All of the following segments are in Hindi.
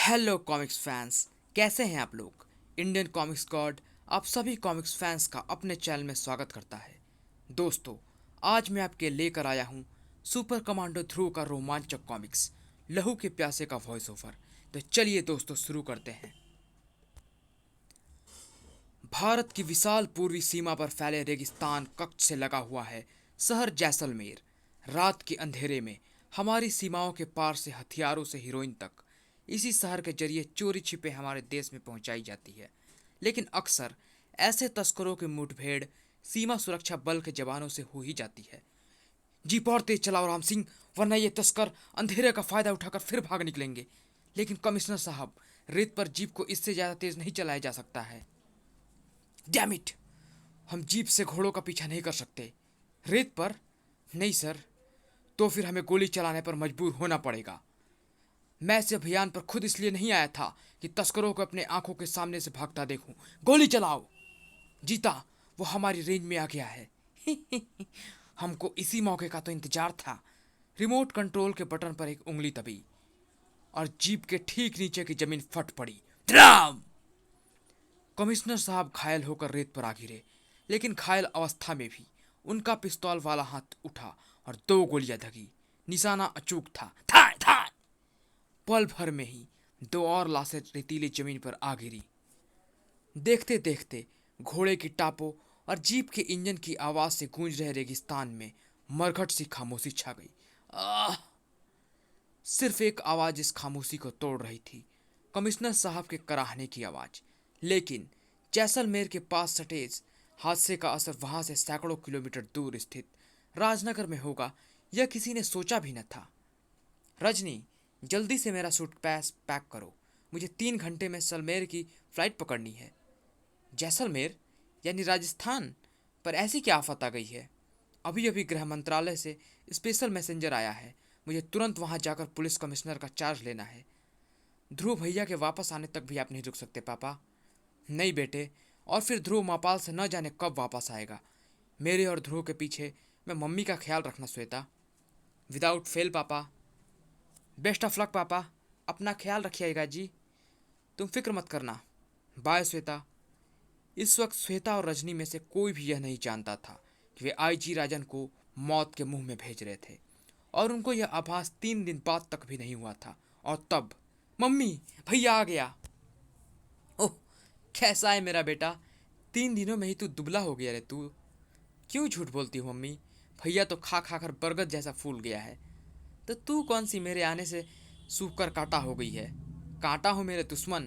हेलो कॉमिक्स फैंस, कैसे हैं आप लोग। इंडियन कॉमिक्स गॉड आप सभी कॉमिक्स फैंस का अपने चैनल में स्वागत करता है। दोस्तों, आज मैं आपके लेकर आया हूं सुपर कमांडो ध्रुव का रोमांचक कॉमिक्स लहू के प्यासे का वॉइस ओवर। तो चलिए दोस्तों शुरू करते हैं। भारत की विशाल पूर्वी सीमा पर फैले रेगिस्तान कक्ष से लगा हुआ है शहर जैसलमेर। रात के अंधेरे में हमारी सीमाओं के पार से हथियारों से हीरोइन तक इसी शहर के जरिए चोरी छिपे हमारे देश में पहुंचाई जाती है। लेकिन अक्सर ऐसे तस्करों की मुठभेड़ सीमा सुरक्षा बल के जवानों से हो ही जाती है। जीप और तेज चलाओ राम सिंह, वरना ये तस्कर अंधेरे का फायदा उठाकर फिर भाग निकलेंगे। लेकिन कमिश्नर साहब, रेत पर जीप को इससे ज्यादा तेज नहीं चलाया जा सकता है। डैम इट, हम जीप से घोड़ों का पीछा नहीं कर सकते। रेत पर? नहीं सर। तो फिर हमें गोली चलाने पर मजबूर होना पड़ेगा। मैं इस अभियान पर खुद इसलिए नहीं आया था कि तस्करों को अपने आंखों के सामने से भागता देखूं। गोली चलाओ। जीता, वो हमारी रेंज में आ गया है। हमको इसी मौके का तो इंतजार था। रिमोट कंट्रोल के बटन पर एक उंगली दबी और जीप के ठीक नीचे की जमीन फट पड़ी। धड़ाम! कमिश्नर साहब घायल होकर रेत पर आ गिरे, लेकिन घायल अवस्था में भी उनका पिस्तौल वाला हाथ उठा और दो गोलियां दगी। निशाना अचूक था। थाय थाय! पल भर में ही दो और लाशें रेतीली जमीन पर आ गिरी। देखते देखते घोड़े की टापों और जीप के इंजन की आवाज से गूंज रहे रेगिस्तान में मरघट सी खामोशी छा गई। आह! सिर्फ एक आवाज इस खामोशी को तोड़ रही थी, कमिश्नर साहब के कराहने की आवाज। लेकिन जैसलमेर के पास सटे इस हादसे का असर वहां से सैकड़ों किलोमीटर दूर स्थित राजनगर में होगा, यह किसी ने सोचा भी न था। रजनी, जल्दी से मेरा सूटकेस पैक करो। मुझे 3 घंटे में सलमेर की फ्लाइट पकड़नी है। जैसलमेर यानी राजस्थान? पर ऐसी क्या आफत आ गई है? अभी अभी गृह मंत्रालय से स्पेशल मैसेंजर आया है। मुझे तुरंत वहां जाकर पुलिस कमिश्नर का चार्ज लेना है। ध्रुव भैया के वापस आने तक भी आप नहीं रुक सकते पापा? नहीं बेटे, और फिर ध्रुव मापाल से न जाने कब वापस आएगा। मेरे और ध्रुव के पीछे मैं मम्मी का ख्याल रखना श्वेता। विदाउट फेल पापा। बेस्ट ऑफ लक पापा, अपना ख्याल रखिएगा जी। तुम फिक्र मत करना। बाय श्वेता। इस वक्त श्वेता और रजनी में से कोई भी यह नहीं जानता था कि वे आईजी राजन को मौत के मुंह में भेज रहे थे, और उनको यह आभास 3 दिन बाद तक भी नहीं हुआ था। और तब मम्मी, भैया आ गया। ओह, कैसा है मेरा बेटा? 3 दिनों में ही तू दुबला हो गया रे तू। क्यों झूठ बोलती हो मम्मी? भैया तो खा खा कर बरगद जैसा फूल गया है। तो तू कौन सी मेरे आने से सूख कर कांटा हो गई है? कांटा हो मेरे दुश्मन।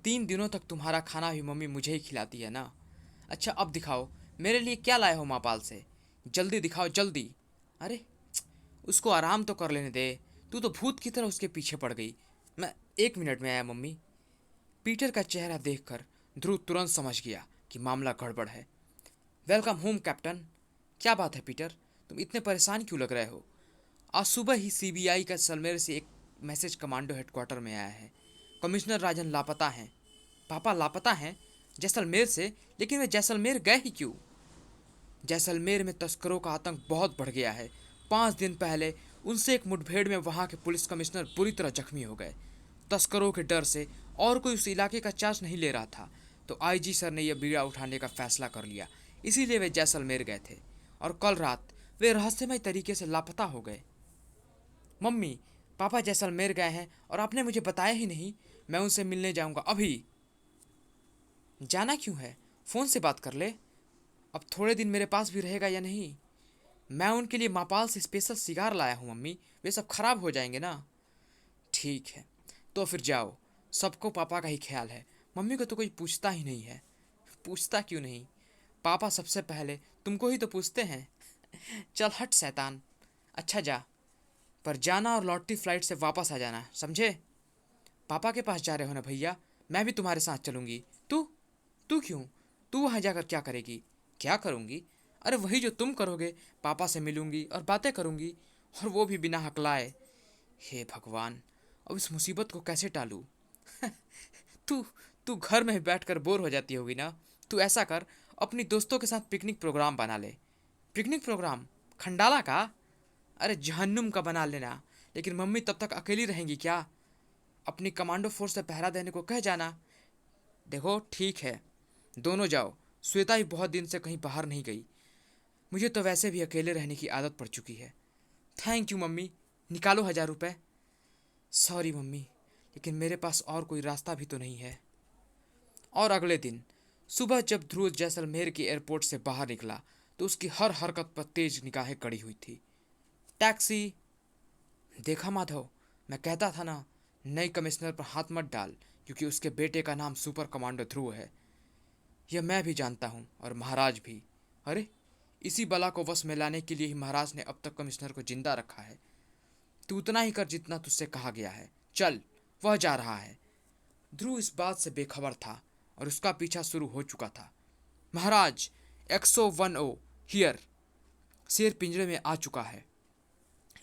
3 दिनों तक तुम्हारा खाना भी मम्मी मुझे ही खिलाती है ना। अच्छा अब दिखाओ, मेरे लिए क्या लाए हो मापाल से? जल्दी दिखाओ जल्दी। अरे, उसको आराम तो कर लेने दे। तू तो भूत की तरह उसके पीछे पड़ गई। मैं 1 मिनट में आया मम्मी। पीटर का चेहरा देखकर ध्रुव तुरंत समझ गया कि मामला गड़बड़ है। Welcome home captain. क्या बात है पीटर, तुम इतने परेशान क्यों लग रहे हो? आज सुबह ही सीबीआई का सलमेर से एक मैसेज कमांडो हेडक्वार्टर में आया है। कमिश्नर राजन लापता हैं। पापा लापता हैं? जैसलमेर से? लेकिन वे जैसलमेर गए ही क्यों? जैसलमेर में तस्करों का आतंक बहुत बढ़ गया है। 5 दिन पहले उनसे एक मुठभेड़ में वहां के पुलिस कमिश्नर बुरी तरह जख्मी हो गए। तस्करों के डर से और कोई उस इलाके का चार्ज नहीं ले रहा था, तो आईजी सर ने यह बीड़ा उठाने का फैसला कर लिया। इसीलिए वे जैसलमेर गए थे, और कल रात वे रहस्यमय तरीके से लापता हो गए। मम्मी, पापा जैसलमेर गए हैं और आपने मुझे बताया ही नहीं। मैं उनसे मिलने जाऊंगा अभी। जाना क्यों है? फ़ोन से बात कर ले। अब थोड़े दिन मेरे पास भी रहेगा या नहीं? मैं उनके लिए मापाल से स्पेशल सिगार लाया हूँ मम्मी, वे सब खराब हो जाएंगे ना। ठीक है, तो फिर जाओ। सबको पापा का ही ख्याल है। मम्मी को तो कोई पूछता ही नहीं है। पूछता क्यों नहीं? पापा सबसे पहले तुमको ही तो पूछते हैं। चल हट शैतान। अच्छा जा, पर जाना और लौटती फ्लाइट से वापस आ जाना, समझे? पापा के पास जा रहे हो ना भैया? मैं भी तुम्हारे साथ चलूंगी। तू तू क्यों? तू वहां जाकर क्या करेगी? क्या करूंगी? अरे वही जो तुम करोगे। पापा से मिलूंगी और बातें करूंगी, और वो भी बिना हकलाए। हे भगवान, अब इस मुसीबत को कैसे टालूं? तू तू घर में बैठकर बोर हो जाती होगी ना। तू ऐसा कर, अपनी दोस्तों के साथ पिकनिक प्रोग्राम बना ले। Picnic programme? खंडाला का? अरे जहन्नुम का बना लेना। लेकिन मम्मी तब तक अकेली रहेंगी क्या? अपनी कमांडो फोर्स से पहरा देने को कह जाना। देखो ठीक है, दोनों जाओ। श्वेता भी बहुत दिन से कहीं बाहर नहीं गई। मुझे तो वैसे भी अकेले रहने की आदत पड़ चुकी है। थैंक यू मम्मी, निकालो 1000 रुपये। सॉरी मम्मी, लेकिन मेरे पास और कोई रास्ता भी तो नहीं है। और अगले दिन सुबह जब ध्रुव जैसलमेर के एयरपोर्ट से बाहर निकला तो उसकी हर हरकत पर तेज निगाहें कड़ी हुई थी। टैक्सी। देखा माधव, मैं कहता था ना, नई कमिश्नर पर हाथ मत डाल, क्योंकि उसके बेटे का नाम सुपर कमांडो ध्रुव है। यह मैं भी जानता हूँ और महाराज भी। अरे, इसी बला को वश में लाने के लिए ही महाराज ने अब तक कमिश्नर को जिंदा रखा है। तू उतना ही कर जितना तुझसे कहा गया है। चल, वह जा रहा है। ध्रुव इस बात से बेखबर था और उसका पीछा शुरू हो चुका था। महाराज, XO10 हियर। शेर पिंजरे में आ चुका है।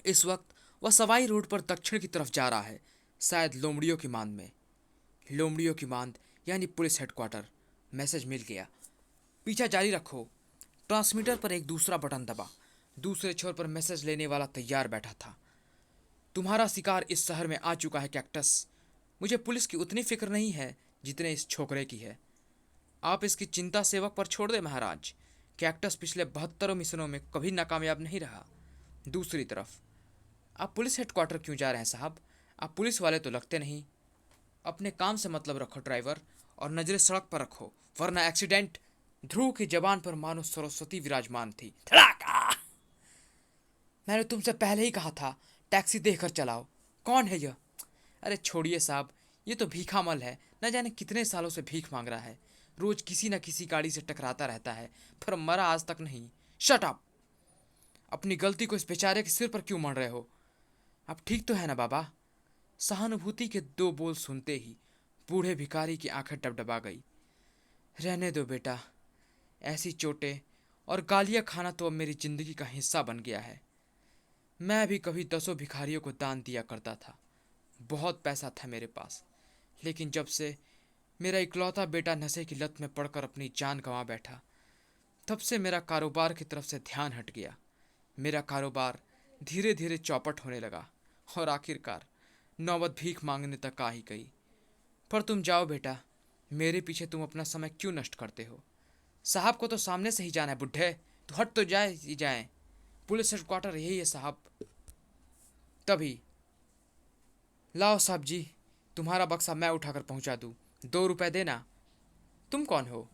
इस वक्त वह सवाई रोड पर दक्षिण की तरफ जा रहा है, शायद लोमड़ियों की मांद में। लोमड़ियों की मांद यानी पुलिस हेडक्वार्टर। मैसेज मिल गया। पीछा जारी रखो। ट्रांसमीटर पर एक दूसरा बटन दबा। दूसरे छोर पर मैसेज लेने वाला तैयार बैठा था। तुम्हारा शिकार इस शहर में आ चुका है कैक्टस। मुझे पुलिस की उतनी फिक्र नहीं है जितने इस छोकरे की है। आप इसकी चिंता सेवक पर छोड़ दे महाराज। कैक्टस पिछले 72 मिशनों में कभी नाकामयाब नहीं रहा। दूसरी तरफ, आप पुलिस हेडक्वार्टर क्यों जा रहे हैं साहब? आप पुलिस वाले तो लगते नहीं। अपने काम से मतलब रखो ड्राइवर, और नजरें सड़क पर रखो, वरना एक्सीडेंट। ध्रुव की जबान पर मानो सरस्वती विराजमान थी। धड़ाका! मैंने तुमसे पहले ही कहा था, टैक्सी देखकर चलाओ। कौन है यह? अरे छोड़िए साहब, ये तो भीखामल है। न जाने कितने सालों से भीख मांग रहा है। रोज किसी न किसी गाड़ी से टकराता रहता है, पर मरा आज तक नहीं। Shut up! अपनी गलती को इस बेचारे के सिर पर क्यों मढ़ रहे हो? अब ठीक तो है ना बाबा? सहानुभूति के 2 बोल सुनते ही बूढ़े भिखारी की आंखें डबडबा गई। रहने दो बेटा, ऐसी चोटें और गालियां खाना तो अब मेरी जिंदगी का हिस्सा बन गया है। मैं भी कभी 10 भिखारियों को दान दिया करता था। बहुत पैसा था मेरे पास, लेकिन जब से मेरा इकलौता बेटा नशे की लत में पड़कर अपनी जान गंवा बैठा, तब से मेरा कारोबार की तरफ से ध्यान हट गया। मेरा कारोबार धीरे धीरे चौपट होने लगा और आखिरकार नौबत भीख मांगने तक आ ही गई। पर तुम जाओ बेटा, मेरे पीछे तुम अपना समय क्यों नष्ट करते हो? साहब को तो सामने से ही जाना है बुड्ढे, तो हट तो जाए ही जाए। पुलिस हेडक्वार्टर यही है साहब। तभी, लाओ साहब जी, तुम्हारा बक्सा मैं उठाकर पहुंचा दूं। 2 रुपए देना। तुम कौन हो?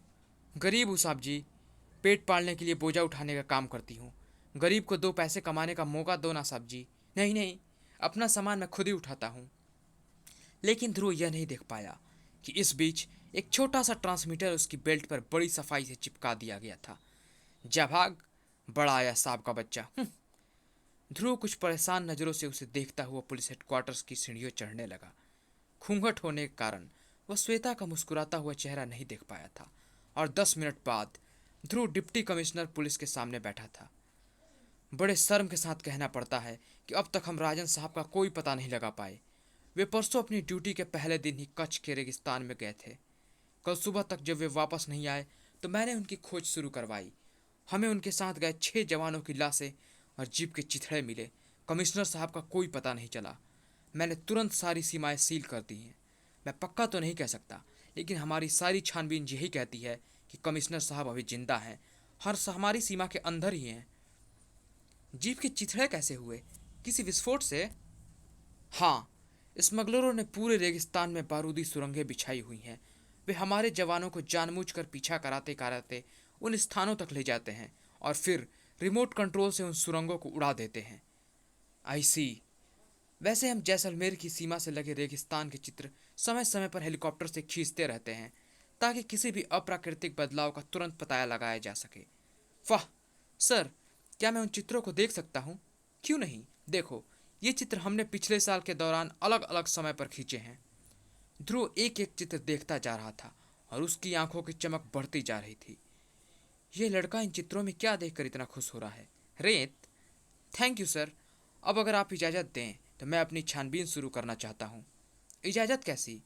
गरीब हूँ साहब जी, पेट पालने के लिए बोझा उठाने का काम करती हूँ। गरीब को 2 पैसे कमाने का मौका दो ना साहब जी। नहीं नहीं, अपना सामान मैं खुद ही उठाता हूँ। लेकिन ध्रुव यह नहीं देख पाया कि इस बीच एक छोटा सा ट्रांसमीटर उसकी बेल्ट पर बड़ी सफाई से चिपका दिया गया था। जा भाग, बड़ा आया साहब का बच्चा। ध्रुव कुछ परेशान नजरों से उसे देखता हुआ पुलिस हेडक्वार्टर्स की सीढ़ियों चढ़ने लगा। घूंघट होने के कारण वह श्वेता का मुस्कुराता हुआ चेहरा नहीं देख पाया था, और 10 मिनट बाद ध्रुव डिप्टी कमिश्नर पुलिस के सामने बैठा था। बड़े शर्म के साथ कहना पड़ता है कि अब तक हम राजन साहब का कोई पता नहीं लगा पाए। वे परसों अपनी ड्यूटी के पहले दिन ही कच्छ के रेगिस्तान में गए थे। कल सुबह तक जब वे वापस नहीं आए तो मैंने उनकी खोज शुरू करवाई। हमें उनके साथ गए 6 जवानों की लाशें और जीप के चिथड़े मिले। कमिश्नर साहब का कोई पता नहीं चला। मैंने तुरंत सारी सीमाएं सील कर दी हैं। मैं पक्का तो नहीं कह सकता, लेकिन हमारी सारी छानबीन यही कहती है कि कमिश्नर साहब अभी जिंदा हैं, हर हमारी सीमा के अंदर ही हैं। जीप के चिथड़े कैसे हुए? किसी विस्फोट से? हाँ, स्मगलरों ने पूरे रेगिस्तान में बारूदी सुरंगें बिछाई हुई हैं। वे हमारे जवानों को जानबूझकर पीछा कराते कराते उन स्थानों तक ले जाते हैं और फिर रिमोट कंट्रोल से उन सुरंगों को उड़ा देते हैं। आई सी। वैसे हम जैसलमेर की सीमा से लगे रेगिस्तान के चित्र समय समय पर हेलीकॉप्टर से खींचते रहते हैं, ताकि किसी भी अप्राकृतिक बदलाव का तुरंत पता लगाया जा सके। वाह सर, क्या मैं उन चित्रों को देख सकता हूँ? क्यों नहीं, देखो, ये चित्र हमने पिछले साल के दौरान अलग अलग समय पर खींचे हैं। ध्रुव एक एक चित्र देखता जा रहा था और उसकी आंखों की चमक बढ़ती जा रही थी। ये लड़का इन चित्रों में क्या देखकर इतना खुश हो रहा है? रेत? Thank you sir. अब अगर आप इजाज़त दें तो मैं अपनी छानबीन शुरू करना चाहता हूँ। इजाज़त कैसी?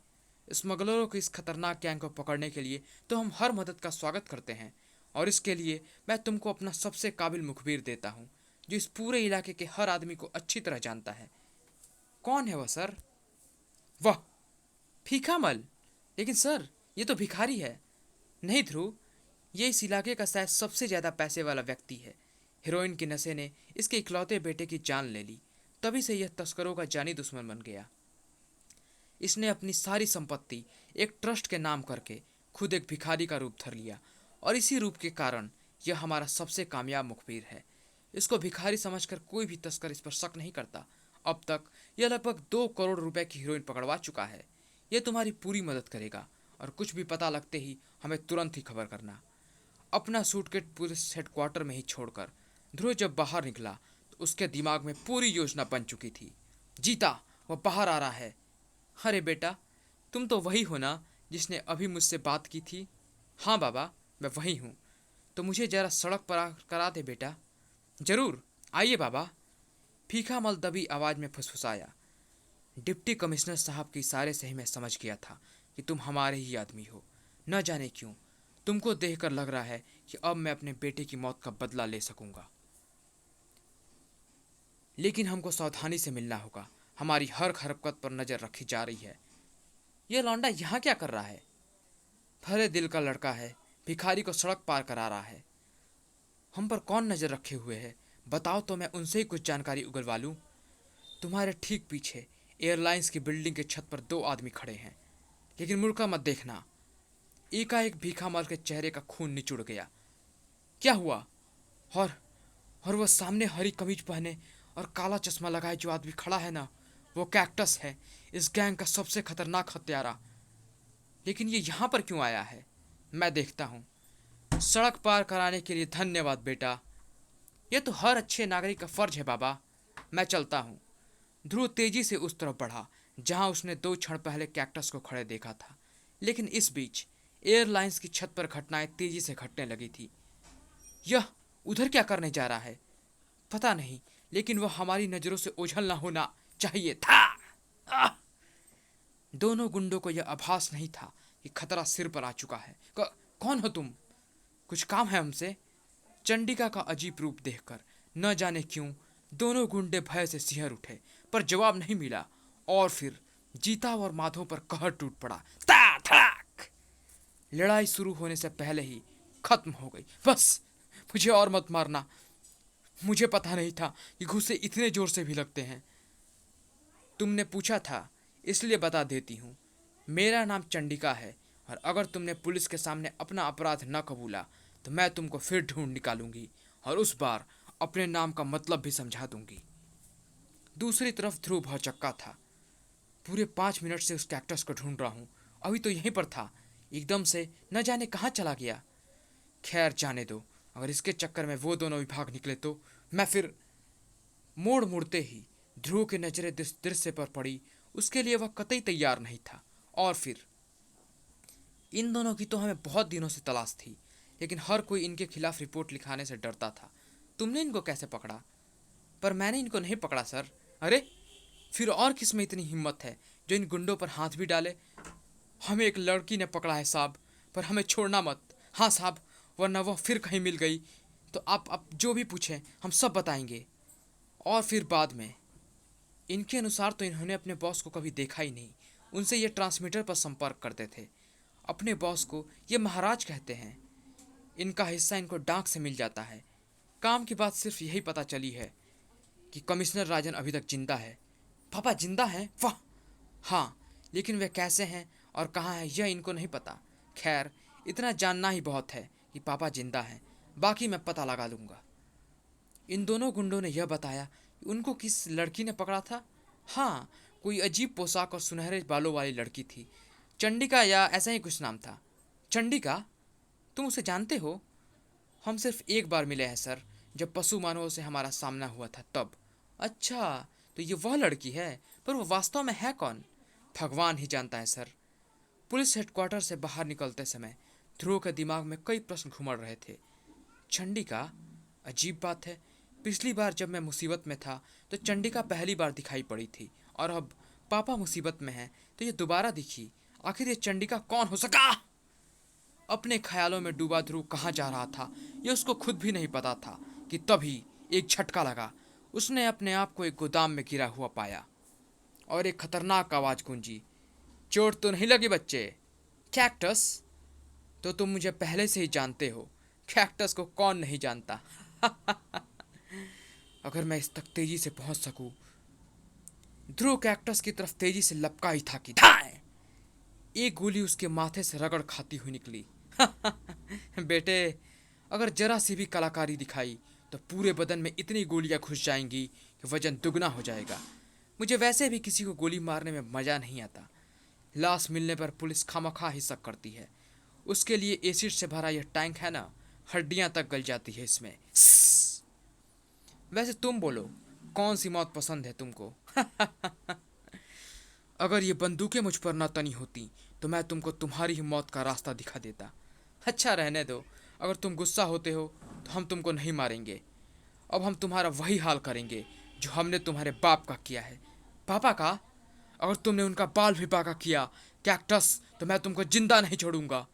स्मगलरों की इस खतरनाक गैंग को पकड़ने के लिए तो हम हर मदद का स्वागत करते हैं, और इसके लिए मैं तुमको अपना सबसे काबिल मुखबिर देता हूँ, जो इस पूरे इलाके के हर आदमी को अच्छी तरह जानता है। कौन है वह सर? वाह, फीका मल? लेकिन सर, ये तो भिखारी है। नहीं ध्रुव, ये इस इलाके का शायद सबसे ज्यादा पैसे वाला व्यक्ति है। हीरोइन के नशे ने इसके इकलौते बेटे की जान ले ली। तभी से यह तस्करों का जानी दुश्मन बन गया। इसने अपनी सारी संपत्ति एक ट्रस्ट के नाम करके खुद एक भिखारी का रूप धर लिया, और इसी रूप के कारण यह हमारा सबसे कामयाब मुखबिर है। इसको भिखारी समझकर कोई भी तस्कर इस पर शक नहीं करता। अब तक यह लगभग 2 करोड़ रुपए की हीरोइन पकड़वा चुका है। यह तुम्हारी पूरी मदद करेगा, और कुछ भी पता लगते ही हमें तुरंत ही खबर करना। अपना सूटकेस पुलिस हेडक्वार्टर में ही छोड़कर ध्रुव जब बाहर निकला तो उसके दिमाग में पूरी योजना बन चुकी थी। जीता, वह बाहर आ रहा है। अरे बेटा, तुम तो वही हो ना जिसने अभी मुझसे बात की थी? हाँ बाबा, मैं वही हूँ। तो मुझे जरा सड़क पर करा दे बेटा। जरूर, आइए बाबा। फीका मल दबी आवाज में फुसफुसाया। डिप्टी कमिश्नर साहब के इशारे से ही मैं समझ गया था कि तुम हमारे ही आदमी हो। न जाने क्यों तुमको देखकर लग रहा है कि अब मैं अपने बेटे की मौत का बदला ले सकूंगा। लेकिन हमको सावधानी से मिलना होगा। हमारी हर हरकत पर नजर रखी जा रही है। यह लौंडा यहाँ क्या कर रहा है? भले दिल का लड़का है, भिखारी को सड़क पार करा रहा है। हम पर कौन नजर रखे हुए है? बताओ तो मैं उनसे ही कुछ जानकारी उगलवा लूं। तुम्हारे ठीक पीछे एयरलाइंस की बिल्डिंग के छत पर 2 आदमी खड़े हैं, लेकिन मुड़कर मत देखना। एकाएक भीखा माल के चेहरे का खून निचुड़ गया। क्या हुआ? और और वह सामने हरी कमीज पहने और काला चश्मा लगाए जो आदमी खड़ा है ना, वो कैक्टस है, इस गैंग का सबसे खतरनाक हत्यारा। लेकिन ये यहाँ पर क्यों आया है? मैं देखता हूँ। सड़क पार कराने के लिए धन्यवाद बेटा। यह तो हर अच्छे नागरिक का फर्ज है बाबा। मैं चलता हूँ। ध्रुव तेजी से उस तरफ बढ़ा जहाँ उसने 2 क्षण पहले कैक्टस को खड़े देखा था। लेकिन इस बीच एयरलाइंस की छत पर घटनाएं तेजी से घटने लगी थी। यह उधर क्या करने जा रहा है? पता नहीं, लेकिन वह हमारी नजरों से ओझल ना होना चाहिए था। आह! दोनों गुंडों को यह आभास नहीं था कि खतरा सिर पर आ चुका है। कौन हो तुम? कुछ काम है हमसे? चंडिका का अजीब रूप देखकर न जाने क्यों दोनों गुंडे भय से सिहर उठे, पर जवाब नहीं मिला। और फिर जीता और माधव पर कहर टूट पड़ा। ता धड़ाक! लड़ाई शुरू होने से पहले ही खत्म हो गई। बस, मुझे और मत मारना। मुझे पता नहीं था कि घुस्से इतने जोर से भी लगते हैं। तुमने पूछा था, इसलिए बता देती हूँ। मेरा नाम चंडिका है, और अगर तुमने पुलिस के सामने अपना अपराध न कबूला तो मैं तुमको फिर ढूंढ निकालूंगी, और उस बार अपने नाम का मतलब भी समझा दूंगी। दूसरी तरफ ध्रुव भौचक्का था। पूरे 5 मिनट से उस कैक्टस को ढूंढ रहा हूँ, अभी तो यहीं पर था, एकदम से न जाने कहाँ चला गया। खैर जाने दो, अगर इसके चक्कर में वो दोनों विभाग निकले तो मैं फिर। मोड़ मुड़ते ही ध्रुव की नजरें जिस दृश्य पर पड़ी उसके लिए वह कतई तैयार नहीं था। और फिर इन दोनों की तो हमें बहुत दिनों से तलाश थी, लेकिन हर कोई इनके खिलाफ रिपोर्ट लिखाने से डरता था। तुमने इनको कैसे पकड़ा? पर मैंने इनको नहीं पकड़ा सर। अरे, फिर और किस में इतनी हिम्मत है जो इन गुंडों पर हाथ भी डाले? हमें एक लड़की ने पकड़ा है साहब, पर हमें छोड़ना मत। हाँ साहब, वरना वह फिर कहीं मिल गई तो आप जो भी पूछें हम सब बताएंगे। और फिर बाद में, इनके अनुसार तो इन्होंने अपने बॉस को कभी देखा ही नहीं। उनसे ये ट्रांसमीटर पर संपर्क करते थे। अपने बॉस को ये महाराज कहते हैं। इनका हिस्सा इनको डांक से मिल जाता है। काम की बात सिर्फ यही पता चली है कि कमिश्नर राजन अभी तक जिंदा है। पापा जिंदा हैं? वाह! हाँ, लेकिन वे कैसे हैं और कहाँ हैं यह इनको नहीं पता। खैर, इतना जानना ही बहुत है कि पापा जिंदा हैं, बाकी मैं पता लगा लूँगा। इन दोनों गुंडों ने यह बताया कि उनको किस लड़की ने पकड़ा था। हाँ, कोई अजीब पोशाक और सुनहरे बालों वाली लड़की थी। चंडिका या ऐसा ही कुछ नाम था। चंडिका? तुम उसे जानते हो? हम सिर्फ एक बार मिले हैं सर, जब पशु मानवों से हमारा सामना हुआ था तब। अच्छा, तो ये वह लड़की है, पर वो वास्तव में है कौन? भगवान ही जानता है सर। पुलिस हेडक्वार्टर से बाहर निकलते समय ध्रुव के दिमाग में कई प्रश्न घुमड़ रहे थे। चंडिका? अजीब बात है, पिछली बार जब मैं मुसीबत में था तो चंडिका पहली बार दिखाई पड़ी थी, और अब पापा मुसीबत में हैं तो ये दोबारा दिखी। आखिर ये चंडिका कौन हो सका? अपने ख्यालों में डूबा ध्रुव कहाँ जा रहा था ये उसको खुद भी नहीं पता था कि तभी एक झटका लगा। उसने अपने आप को एक गोदाम में गिरा हुआ पाया, और एक खतरनाक आवाज गूंजी। चोट तो नहीं लगी बच्चे? कैक्टस, तो तुम मुझे पहले से ही जानते हो। कैक्टस को कौन नहीं जानता। अगर मैं इस तक तेजी से पहुंच सकूं। ध्रुव कैक्टस की तरफ तेजी से लपका ही था कि धाए, एक गोली उसके माथे से रगड़ खाती हुई निकली। बेटे, अगर जरा सी भी कलाकारी दिखाई तो पूरे बदन में इतनी गोलियां घुस जाएंगी कि वजन दुगना हो जाएगा। मुझे वैसे भी किसी को गोली मारने में मजा नहीं आता। लाश मिलने पर पुलिस खामखा ही शक करती है। उसके लिए एसिड से भरा यह टैंक है ना, हड्डियां तक गल जाती है इसमें। वैसे तुम बोलो, कौन सी मौत पसंद है तुमको? अगर ये बंदूकें मुझ पर न तनी होती तो मैं तुमको तुम्हारी ही मौत का रास्ता दिखा देता। अच्छा रहने दो, अगर तुम गुस्सा होते हो तो हम तुमको नहीं मारेंगे। अब हम तुम्हारा वही हाल करेंगे जो हमने तुम्हारे बाप का किया है। पापा का? अगर तुमने उनका बाल भी बांका किया कैक्टस, तो मैं तुमको जिंदा नहीं छोड़ूंगा।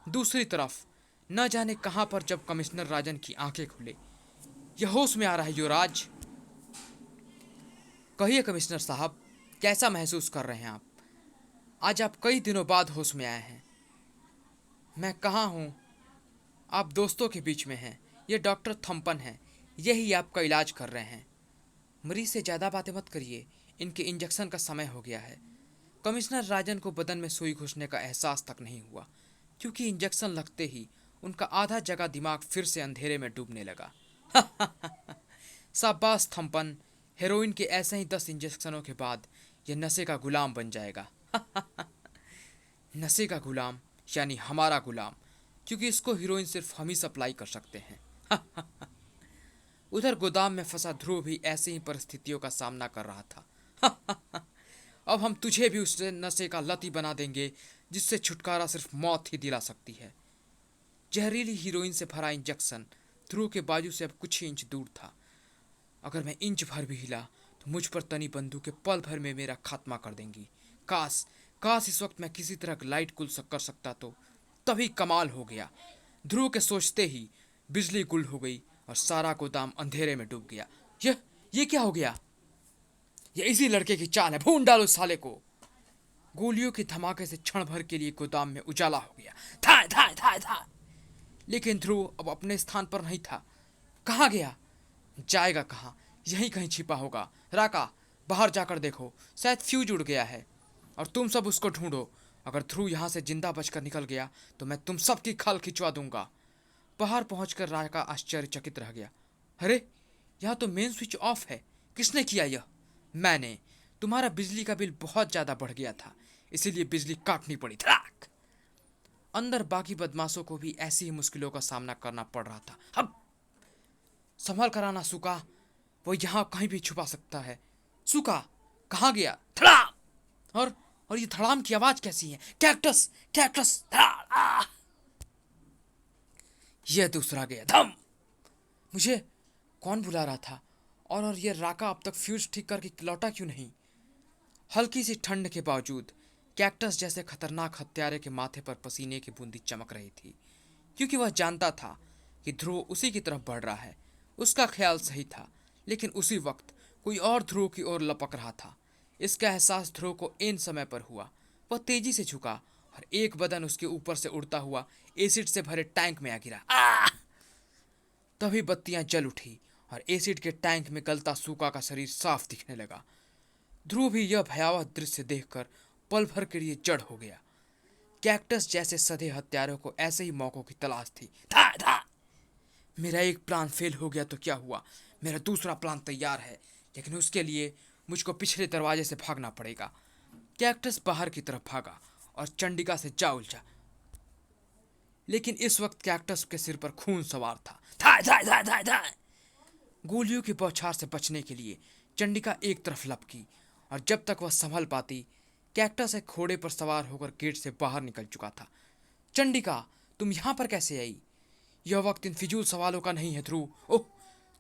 दूसरी तरफ न जाने कहां पर जब कमिश्नर राजन की आंखें खुले। यह होश में आ रहा है युवराज? कहिए कमिश्नर साहब, कैसा महसूस कर रहे हैं आप? आज आप कई दिनों बाद होश में आए हैं। मैं कहाँ हूँ? आप दोस्तों के बीच में हैं। ये डॉक्टर थम्पन हैं, यही आपका इलाज कर रहे हैं। मरीज से ज़्यादा बातें मत करिए, इनके इंजेक्शन का समय हो गया है। कमिश्नर राजन को बदन में सुई घुसने का एहसास तक नहीं हुआ, क्योंकि इंजेक्शन लगते ही उनका आधा जगह दिमाग फिर से अंधेरे में डूबने लगा। शाबाश थम्पन, हेरोइन के ऐसे ही 10 इंजेक्शनों के बाद यह नशे का गुलाम बन जाएगा। नशे का गुलाम यानी हमारा गुलाम, क्योंकि इसको हीरोइन सिर्फ हम ही सप्लाई कर सकते हैं। उधर गोदाम में फंसा ध्रुव भी ऐसी ही परिस्थितियों का सामना कर रहा था। अब हम तुझे भी उस नशे का लती बना देंगे जिससे छुटकारा सिर्फ मौत ही दिला सकती है। जहरीली हीरोइन से भरा इंजेक्शन ध्रुव के बाजू से अब कुछ ही इंच दूर था। अगर मैं इंच भर भी हिला तो मुझ पर तनी बंदूकें पल भर में मेरा खात्मा कर देंगी। काश काश इस वक्त मैं किसी तरह लाइट गुल कर सकता तो। तभी कमाल हो गया। ध्रुव के सोचते ही बिजली गुल हो गई और सारा गोदाम अंधेरे में डूब गया। ये क्या हो गया? ये इसी लड़के की चाल है, भून डालो साले को। गोलियों के धमाके से क्षण भर के लिए गोदाम में उजाला हो गया। था था था था। लेकिन ध्रुव अब अपने स्थान पर नहीं था। कहाँ गया? जाएगा कहाँ? यहीं कहीं छिपा होगा। राका, बाहर जाकर देखो, शायद फ्यूज उड़ गया है। और तुम सब उसको ढूंढो। अगर ध्रुव यहाँ से जिंदा बचकर निकल गया तो मैं तुम सबकी खाल खिंचवा दूंगा। बाहर पहुंचकर राका आश्चर्यचकित रह गया। अरे, यहाँ तो मेन स्विच ऑफ है। किसने किया यह? मैंने। तुम्हारा बिजली का बिल बहुत ज्यादा बढ़ गया था, इसीलिए बिजली काटनी पड़ी। धड़ाक। अंदर बाकी बदमाशों को भी ऐसी ही मुश्किलों का सामना करना पड़ रहा था। अब संभल कर आना सुका, वो यहाँ कहीं भी छुपा सकता है। सुका कहाँ गया? धड़ाम। और ये धड़ाम की आवाज कैसी है? कैक्टस कैक्टस धड़ाम। यह दूसरा गया। धम। मुझे कौन बुला रहा था? और ये राका अब तक फ्यूज ठीक करके लौटा क्यों नहीं? हल्की सी ठंड के बावजूद कैक्टस जैसे खतरनाक हत्यारे के माथे पर पसीने की बूंदी चमक रही थी, क्योंकि वह जानता था कि ध्रुव उसी की तरफ बढ़ रहा है। उसका ख्याल सही था, लेकिन उसी वक्त कोई और ध्रुव की ओर लपक रहा था। इसका एहसास ध्रुव को इन समय पर हुआ। वह तेजी से झुका और एक बदन उसके ऊपर से उड़ता हुआ एसिड से भरे टैंक में आ गिरा। तभी बत्तियां जल उठी और एसिड के टैंक में गलता सूका का शरीर साफ दिखने लगा। ध्रुव भी यह भयावह दृश्य देखकर पल भर के लिए जड़ हो गया। कैक्टस जैसे सधे हत्यारों को ऐसे ही मौकों की तलाश थी। था था। मेरा एक प्लान फेल हो गया तो क्या हुआ, मेरा दूसरा प्लान तैयार है, लेकिन उसके लिए मुझको पिछले दरवाजे से भागना पड़ेगा। कैक्टस बाहर की तरफ भागा और चंडिका से जा उलझा, लेकिन इस वक्त कैक्टस के सिर पर खून सवार था। था था था था था। गोलियों की बौछार से बचने के लिए चंडिका एक तरफ लपकी, और जब तक वह संभल पाती कैक्टस एक घोड़े पर सवार होकर गेट से बाहर निकल चुका था। चंडिका, तुम यहाँ पर कैसे आई? यह वक्त इन फिजूल सवालों का नहीं है ध्रुव। ओह,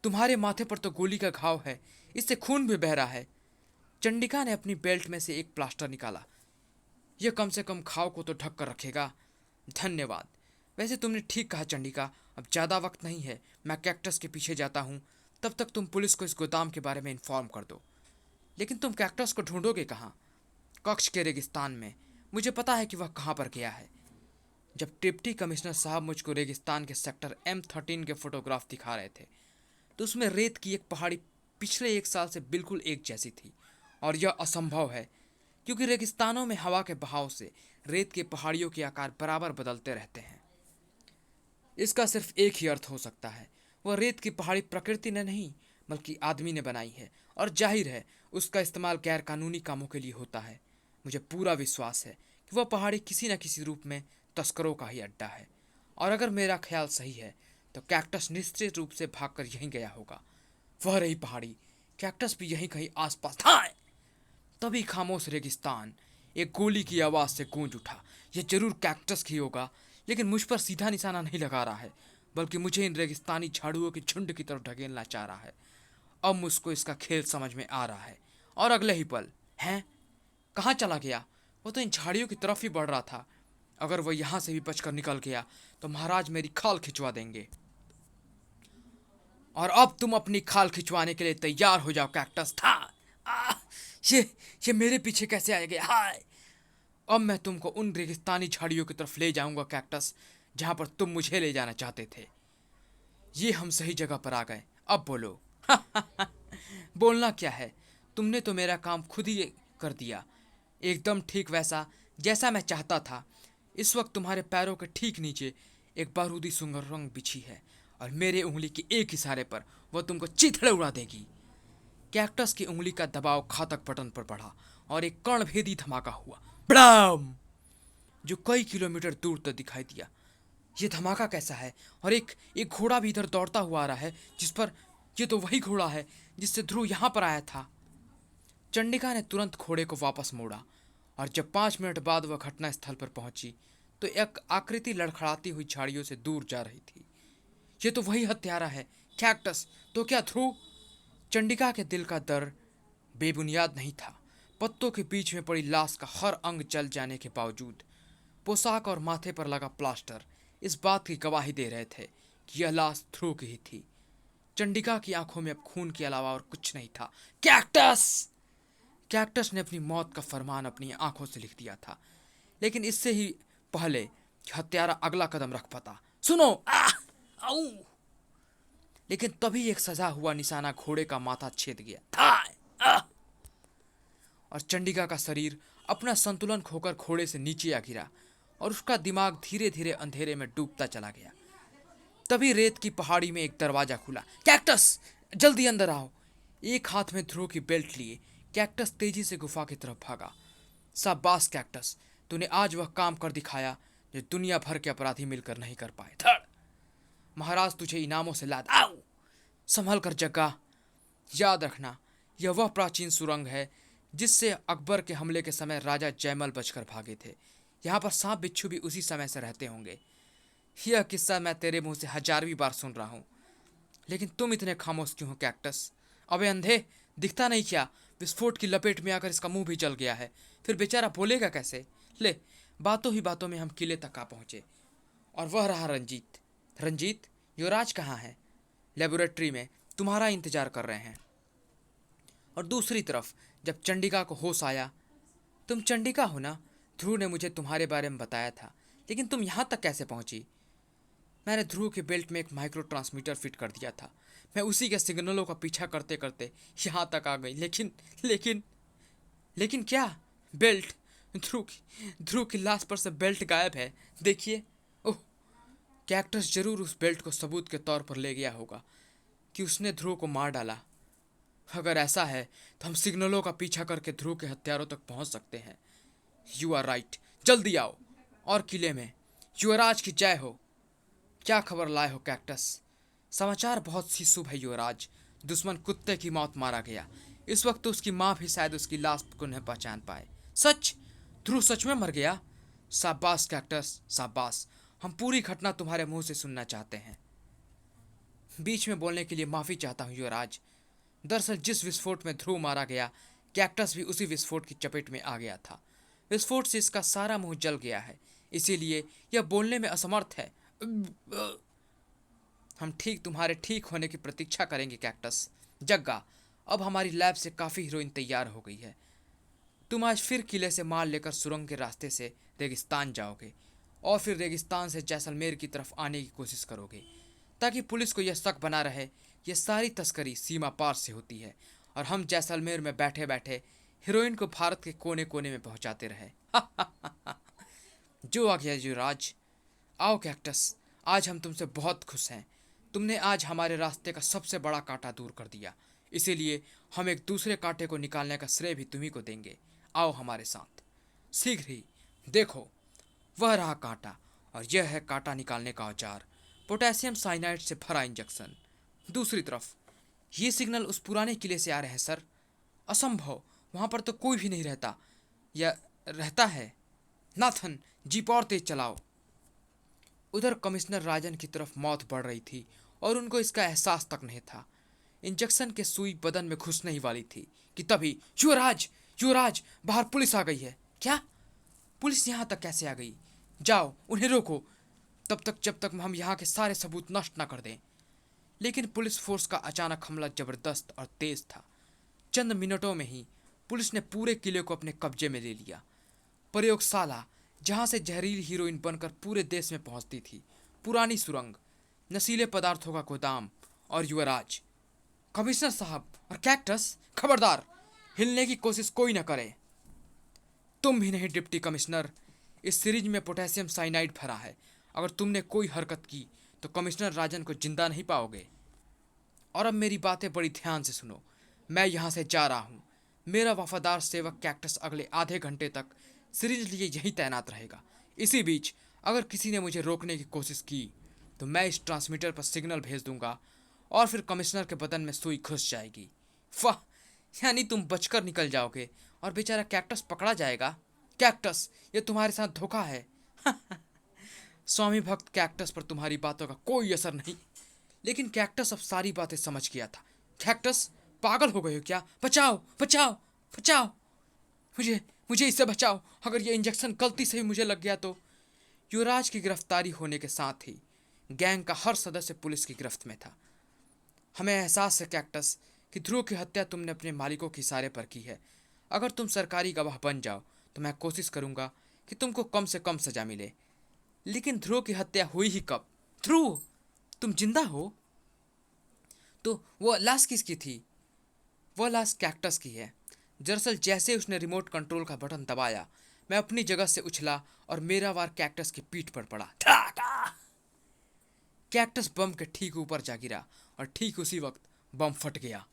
तुम्हारे माथे पर तो गोली का घाव है, इससे खून भी बह रहा है। चंडिका ने अपनी बेल्ट में से एक प्लास्टर निकाला। यह कम से कम घाव को तो ढक कर रखेगा। धन्यवाद। वैसे तुमने ठीक कहा चंडिका, अब ज़्यादा वक्त नहीं है। मैं कैक्टस के पीछे जाता हूँ, तब तक तुम पुलिस को इस गोदाम के बारे में इन्फॉर्म कर दो। लेकिन तुम कैक्टस को ढूंढोगे कहाँ? कक्ष के रेगिस्तान में, मुझे पता है कि वह कहाँ पर गया है। जब डिप्टी कमिश्नर साहब मुझको रेगिस्तान के सेक्टर M13 के फोटोग्राफ दिखा रहे थे तो उसमें रेत की एक पहाड़ी पिछले 1 साल से बिल्कुल एक जैसी थी। और यह असंभव है क्योंकि रेगिस्तानों में हवा के बहाव से रेत की पहाड़ियों के आकार बराबर बदलते रहते हैं। इसका सिर्फ एक ही अर्थ हो सकता है, वह रेत की पहाड़ी प्रकृति ने नहीं बल्कि आदमी ने बनाई है, और जाहिर है उसका इस्तेमाल गैर कानूनी कामों के लिए होता है। मुझे पूरा विश्वास है कि वह पहाड़ी किसी न किसी रूप में तस्करों का ही अड्डा है, और अगर मेरा ख्याल सही है तो कैक्टस निश्चित रूप से भागकर यहीं गया होगा। वह रही पहाड़ी, कैक्टस भी यहीं कहीं आसपास था। तभी खामोश रेगिस्तान एक गोली की आवाज से गूंज उठा। यह जरूर कैक्टस की होगा, लेकिन मुझ पर सीधा निशाना नहीं लगा रहा है, बल्कि मुझे इन रेगिस्तानी झाड़ुओं के झुंड की तरफ ढकेलना चाह रहा है। अब मुझको इसका खेल समझ में आ रहा है, और अगले ही पल हैं कहाँ चला गया? वो तो इन झाड़ियों की तरफ ही बढ़ रहा था। अगर वह यहाँ से भी बचकर निकल गया तो महाराज मेरी खाल खिंचवा देंगे। और अब तुम अपनी खाल खिंचवाने के लिए तैयार हो जाओ कैक्टस। था आ, ये ये मेरे पीछे कैसे आ गया? हाय! अब मैं तुमको उन रेगिस्तानी झाड़ियों की तरफ ले जाऊंगा कैक्टस, जहां पर तुम मुझे ले जाना चाहते थे। ये हम सही जगह पर आ गए। अब बोलो। बोलना क्या है, तुमने तो मेरा काम खुद ही कर दिया, एकदम ठीक वैसा जैसा मैं चाहता था। इस वक्त तुम्हारे पैरों के ठीक नीचे एक बारूदी सुरंग बिछी है, और मेरे उंगली के एक इशारे पर वह तुमको चीथड़े उड़ा देगी। कैक्टस की उंगली का दबाव घातक बटन पर बढ़ा और एक कर्णभेदी धमाका हुआ, बड़ाम, जो कई किलोमीटर दूर तक दिखाई दिया। ये धमाका कैसा है? और एक एक घोड़ा भी इधर दौड़ता हुआ आ रहा है, जिस पर ये तो वही घोड़ा है जिससे ध्रुव यहाँ पर आया था। चंडिका ने तुरंत घोड़े को वापस मोड़ा, और जब 5 मिनट बाद वह घटना स्थल पर पहुंची तो एक आकृति लड़खड़ाती हुई झाड़ियों से दूर जा रही थी। ये तो वही हत्यारा है, कैक्टस। तो क्या ध्रुव? चंडिका के दिल का डर बेबुनियाद नहीं था। पत्तों के बीच में पड़ी लाश का हर अंग जल जाने के बावजूद पोशाक और माथे पर लगा प्लास्टर इस बात की गवाही दे रहे थे कि यह लाश ध्रुव की ही थी। चंडिका की आंखों में अब खून के अलावा और कुछ नहीं था। कैक्टस! कैक्टस ने अपनी मौत का फरमान अपनी आंखों से लिख दिया था, लेकिन इससे ही पहले कि हत्यारा अगला कदम रख पाता। सुनो! आऊ! लेकिन तभी एक सजा हुआ निशाना घोड़े का माथा छेद गया था, और चंडिका का शरीर अपना संतुलन खोकर घोड़े से नीचे आ गिरा, और उसका दिमाग धीरे धीरे अंधेरे में डूबता चला गया। तभी रेत की पहाड़ी में एक दरवाजा खुला। कैक्टस, जल्दी अंदर आओ! एक हाथ में ध्रुव की बेल्ट लिए कैक्टस तेजी से गुफा की तरफ भागा। शाबाश कैक्टस, तूने आज वह काम कर दिखाया जो दुनिया भर के अपराधी मिलकर नहीं कर पाए। धड़! महाराज तुझे इनामों से लाद। आओ! संभल कर जग्गा। याद रखना, यह वह प्राचीन सुरंग है जिससे अकबर के हमले के समय राजा जयमल बचकर भागे थे। यहाँ पर सांप बिच्छू भी उसी समय से रहते होंगे। यह किस्सा मैं तेरे मुंह से 1000वीं बार सुन रहा हूँ, लेकिन तुम इतने खामोश क्यों हो कैक्टस? अबे अंधे, दिखता नहीं क्या? विस्फोट की लपेट में आकर इसका मुंह भी जल गया है, फिर बेचारा बोलेगा कैसे? ले, बातों ही बातों में हम किले तक आ पहुंचे, और वह रहा रंजीत। रंजीत, युवराज कहाँ है? लेबोरेटरी में तुम्हारा इंतजार कर रहे हैं। और दूसरी तरफ जब चंडिका को होश आया, तुम चंडिका हो ना? ध्रुव ने मुझे तुम्हारे बारे में बताया था, लेकिन तुम यहाँ तक कैसे पहुंची? मैंने ध्रुव के बेल्ट में एक माइक्रो ट्रांसमीटर फिट कर दिया था। मैं उसी के सिग्नलों का पीछा करते करते यहाँ तक आ गई। लेकिन लेकिन लेकिन क्या? बेल्ट! ध्रुव की लाश पर से बेल्ट गायब है। देखिए। ओह! कैक्टस जरूर उस बेल्ट को सबूत के तौर पर ले गया होगा कि उसने ध्रुव को मार डाला। अगर ऐसा है तो हम सिग्नलों का पीछा करके ध्रुव के हत्यारों तक पहुंच सकते हैं। यू आर राइट, जल्दी आओ। और किले में युवराज की जय हो। क्या खबर लाए हो कैक्टस? समाचार बहुत सी शुभ है युवराज। दुश्मन कुत्ते की मौत मारा गया। इस वक्त तो उसकी माँ भी शायद उसकी लाश को न पहचान पाए। सच? ध्रुव सच में मर गया? शाबाश कैक्टस, शाबाश। हम पूरी घटना तुम्हारे मुंह से सुनना चाहते हैं। बीच में बोलने के लिए माफी चाहता हूँ युवराज। दरअसल जिस विस्फोट में ध्रुव मारा गया, कैक्टस भी उसी विस्फोट की चपेट में आ गया था। विस्फोट से इसका सारा मुंह जल गया है, इसीलिए यह बोलने में असमर्थ है। हम तुम्हारे ठीक होने की प्रतीक्षा करेंगे कैक्टस। जग्गा, अब हमारी लैब से काफ़ी हीरोइन तैयार हो गई है। तुम आज फिर किले से माल लेकर सुरंग के रास्ते से रेगिस्तान जाओगे और फिर रेगिस्तान से जैसलमेर की तरफ आने की कोशिश करोगे, ताकि पुलिस को यह शक बना रहे ये सारी तस्करी सीमा पार से होती है और हम जैसलमेर में बैठे बैठे हीरोइन को भारत के कोने कोने में पहुंचाते रहे। जो आ गया युवराज। आओ कैक्टस, आज हम तुमसे बहुत खुश हैं। तुमने आज हमारे रास्ते का सबसे बड़ा कांटा दूर कर दिया, इसीलिए हम एक दूसरे कांटे को निकालने का श्रेय भी तुम्ही को देंगे। आओ हमारे साथ शीघ्र ही। देखो, वह रहा कांटा और यह है कांटा निकालने का औजार, पोटेशियम साइनाइड से भरा इंजेक्शन। दूसरी तरफ ये सिग्नल उस पुराने किले से आ रहे हैं सर। असंभव, वहां पर तो कोई भी नहीं रहता या रहता है। नाथन, जीप और तेज चलाओ। उधर कमिश्नर राजन की तरफ मौत बढ़ रही थी और उनको इसका एहसास तक नहीं था। इंजेक्शन के सुई बदन में घुसने ही वाली थी कि तभी युवराज, युवराज, बाहर पुलिस आ गई है। क्या? पुलिस यहाँ तक कैसे आ गई? जाओ उन्हें रोको, तब तक जब तक हम यहाँ के सारे सबूत नष्ट न कर दें। लेकिन पुलिस फोर्स का अचानक हमला जबरदस्त और तेज था। चंद मिनटों में ही पुलिस ने पूरे किले को अपने कब्जे में ले लिया। प्रयोगशाला, जहाँ से जहरीली हीरोइन बनकर पूरे देश में पहुंचती थी, पुरानी सुरंग, नशीले पदार्थों का गोदाम और युवराज। कमिश्नर साहब और कैक्टस, खबरदार, हिलने की कोशिश कोई न करे। तुम भी नहीं डिप्टी कमिश्नर। इस सीरीज में पोटेशियम साइनाइड भरा है। अगर तुमने कोई हरकत की तो कमिश्नर राजन को जिंदा नहीं पाओगे। और अब मेरी बातें बड़ी ध्यान से सुनो। मैं यहाँ से जा रहा हूँ। मेरा वफादार सेवक कैक्टस अगले आधे घंटे तक सीरीज लिए यहीं तैनात रहेगा। इसी बीच अगर किसी ने मुझे रोकने की कोशिश की तो मैं इस ट्रांसमीटर पर सिग्नल भेज दूंगा और फिर कमिश्नर के बदन में सुई घुस जाएगी। वाह, यानी तुम बचकर निकल जाओगे और बेचारा कैक्टस पकड़ा जाएगा। कैक्टस, ये तुम्हारे साथ धोखा है। स्वामी भक्त कैक्टस पर तुम्हारी बातों का कोई असर नहीं। लेकिन कैक्टस अब सारी बातें समझ गया था। कैक्टस, पागल हो गए हो क्या? बचाओ, बचाओ, बचाओ, मुझे मुझे इससे बचाओ। अगर ये इंजेक्शन गलती से भी मुझे लग गया तो। युवराज की गिरफ्तारी होने के साथ ही गैंग का हर सदस्य पुलिस की गिरफ्त में था। हमें एहसास है कैक्टस कि ध्रुव की हत्या तुमने अपने मालिकों के इशारे पर की है। अगर तुम सरकारी गवाह बन जाओ तो मैं कोशिश करूंगा कि तुमको कम से कम सजा मिले। लेकिन ध्रुव की हत्या हुई ही कब? ध्रुव, तुम जिंदा हो? तो वो लाश किसकी थी? वह लाश कैक्टस की है। दरअसल जैसे उसने रिमोट कंट्रोल का बटन दबाया, मैं अपनी जगह से उछला और मेरा वार कैक्टस की पीठ पर पड़ा। कैक्टस बम के ठीक ऊपर जा गिरा और ठीक उसी वक्त बम फट गया।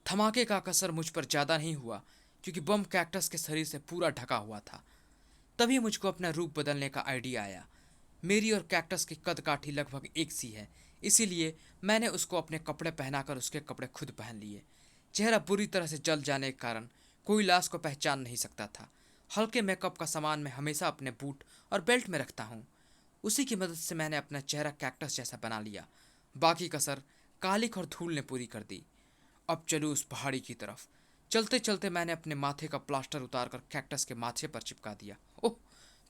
धमाके का असर मुझ पर ज़्यादा नहीं हुआ क्योंकि बम कैक्टस के शरीर से पूरा ढका हुआ था। तभी मुझको अपना रूप बदलने का आइडिया आया। मेरी और कैक्टस की कद काठी लगभग एक सी है, इसीलिए मैंने उसको अपने कपड़े पहनाकर उसके कपड़े खुद पहन लिए। चेहरा बुरी तरह से जल जाने के कारण कोई लाश को पहचान नहीं सकता था। हल्के मेकअप का सामान मैं हमेशा अपने बूट और बेल्ट में रखता हूँ। उसी की मदद से मैंने अपना चेहरा कैक्टस जैसा बना लिया। बाकी कसर कालिक और धूल ने पूरी कर दी। अब चलूँ उस पहाड़ी की तरफ। चलते चलते मैंने अपने माथे का प्लास्टर उतारकर कैक्टस के माथे पर चिपका दिया। ओह,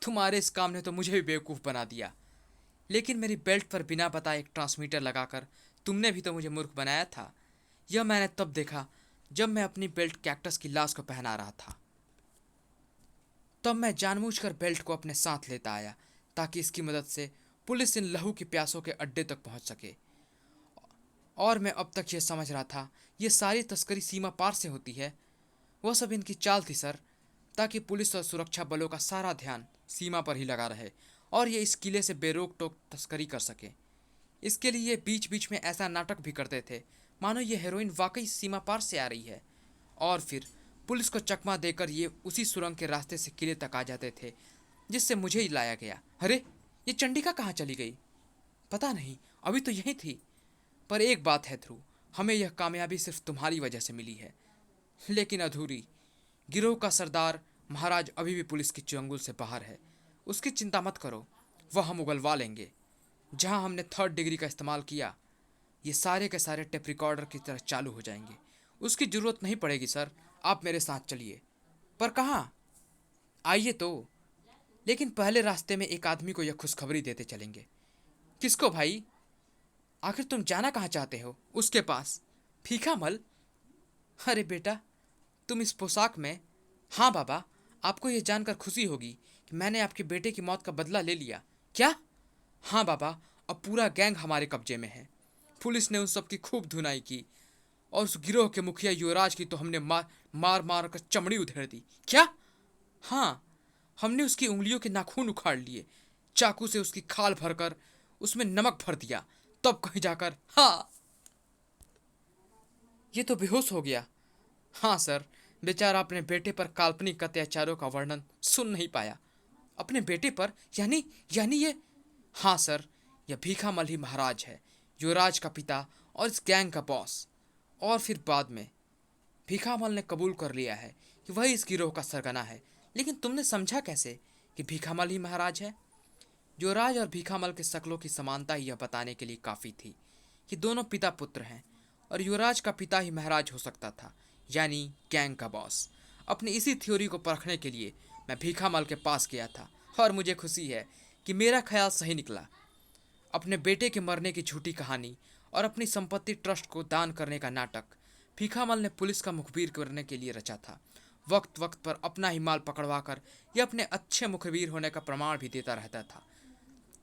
तुम्हारे इस काम ने तो मुझे भी बेवकूफ़ बना दिया। लेकिन मेरी बेल्ट पर बिना बताए एक ट्रांसमीटर लगाकर तुमने भी तो मुझे मूर्ख बनाया था। यह मैंने तब देखा जब मैं अपनी बेल्ट कैक्टस की लाश को पहना रहा था। तब मैं जानबूझकर बेल्ट को अपने साथ लेता आया ताकि इसकी मदद से पुलिस इन लहू की प्यासों के अड्डे तक पहुंच सके। और मैं अब तक ये समझ रहा था ये सारी तस्करी सीमा पार से होती है। वह सब इनकी चाल थी सर, ताकि पुलिस और सुरक्षा बलों का सारा ध्यान सीमा पर ही लगा रहे और ये इस किले से बेरोक टोक तस्करी कर सके। इसके लिए ये बीच बीच में ऐसा नाटक भी करते थे मानो ये हेरोइन वाकई सीमा पार से आ रही है। और फिर पुलिस को चकमा देकर ये उसी सुरंग के रास्ते से किले तक आ जाते थे जिससे मुझे ही लाया गया। अरे, ये चंडिका कहाँ चली गई? पता नहीं, अभी तो यहीं थी। पर एक बात है ध्रुव, हमें यह कामयाबी सिर्फ तुम्हारी वजह से मिली है, लेकिन अधूरी। गिरोह का सरदार महाराज अभी भी पुलिस की चंगुल से बाहर है। उसकी चिंता मत करो, वह हम उगलवा लेंगे। जहां हमने 3rd डिग्री का इस्तेमाल किया, ये सारे के सारे टेप रिकॉर्डर की तरह चालू हो जाएंगे। उसकी ज़रूरत नहीं पड़ेगी सर, आप मेरे साथ चलिए। पर कहाँ? आइए तो। लेकिन पहले रास्ते में एक आदमी को यह खुशखबरी देते चलेंगे। किसको भाई? आखिर तुम जाना कहाँ चाहते हो? उसके पास। फीका मल? अरे बेटा, तुम इस पोशाक में हाँ बाबा, आपको यह जानकर खुशी होगी कि मैंने आपके बेटे की मौत का बदला ले लिया। क्या? हाँ बाबा, अब पूरा गैंग हमारे कब्जे में है। पुलिस ने उन सब की खूब धुनाई की और उस गिरोह के मुखिया युवराज की तो हमने मार मार मार कर चमड़ी उधेड़ दी। क्या? हाँ, हमने उसकी उंगलियों के नाखून उखाड़ लिए, चाकू से उसकी खाल भरकर उसमें नमक भर दिया, तब कहीं जाकर हाँ, ये तो बेहोश हो गया। हाँ सर, बेचारा अपने बेटे पर काल्पनिक अत्याचारों का वर्णन सुन नहीं पाया। अपने बेटे पर? यानी यानी ये? हाँ सर, यह भीखामल ही महाराज है, युवराज का पिता और इस गैंग का बॉस। और फिर बाद में भीखामल ने कबूल कर लिया है कि वही इस गिरोह का सरगना है। लेकिन तुमने समझा कैसे कि भीखामल ही महाराज है? युवराज और भीखामल के शक्लों की समानता ही यह बताने के लिए काफ़ी थी कि दोनों पिता पुत्र हैं और युवराज का पिता ही महाराज हो सकता था, यानी गैंग का बॉस। अपनी इसी थ्योरी को परखने के लिए मैं भीखामल के पास गया था और मुझे खुशी है कि मेरा ख्याल सही निकला। अपने बेटे के मरने की झूठी कहानी और अपनी संपत्ति ट्रस्ट को दान करने का नाटक भीखामल ने पुलिस का मुखबिर करने के लिए रचा था। वक्त वक्त पर अपना ही माल पकड़वा कर यह अपने अच्छे मुखबिर होने का प्रमाण भी देता रहता था।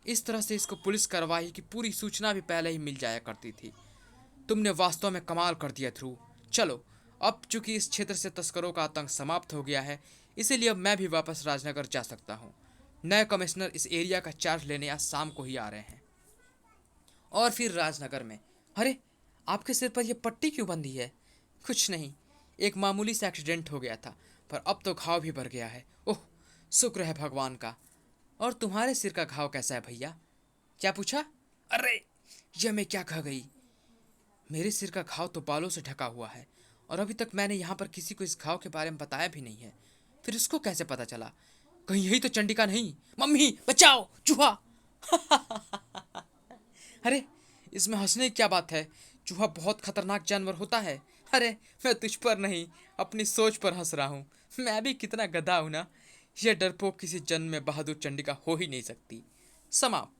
इस तरह से इसको पुलिस कार्रवाई की पूरी सूचना भी पहले ही मिल जाया करती थी। तुमने वास्तव में कमाल कर दिया ध्रुव। चलो, अब चूंकि इस क्षेत्र से तस्करों का आतंक समाप्त हो गया है, इसीलिए अब मैं भी वापस राजनगर जा सकता हूँ। नए कमिश्नर इस एरिया का चार्ज लेने आज शाम को ही आ रहे हैं। और फिर राजनगर में, अरे, आपके सिर पर यह पट्टी क्यों बंधी है? कुछ नहीं, एक मामूली सा एक्सीडेंट हो गया था, पर अब तो घाव भी भर गया है। ओह, शुक्र है भगवान का। और तुम्हारे सिर का घाव कैसा है भैया? क्या पूछा? अरे, यह मैं क्या कह गई? मेरे सिर का घाव तो बालों से ढका हुआ है और अभी तक मैंने यहाँ पर किसी को इस घाव के बारे में बताया भी नहीं है। फिर उसको कैसे पता चला? कहीं यही तो चंडिका नहीं? मम्मी बचाओ, चूहा! अरे, इसमें हंसने की क्या बात है? चूहा बहुत खतरनाक जानवर होता है। अरे, मैं तुझ पर नहीं, अपनी सोच पर हंस रहा हूँ। मैं भी कितना गधा हूँ ना। यह डरपोक किसी जन्म में बहादुर चंडिका हो ही नहीं सकती। समाप्त।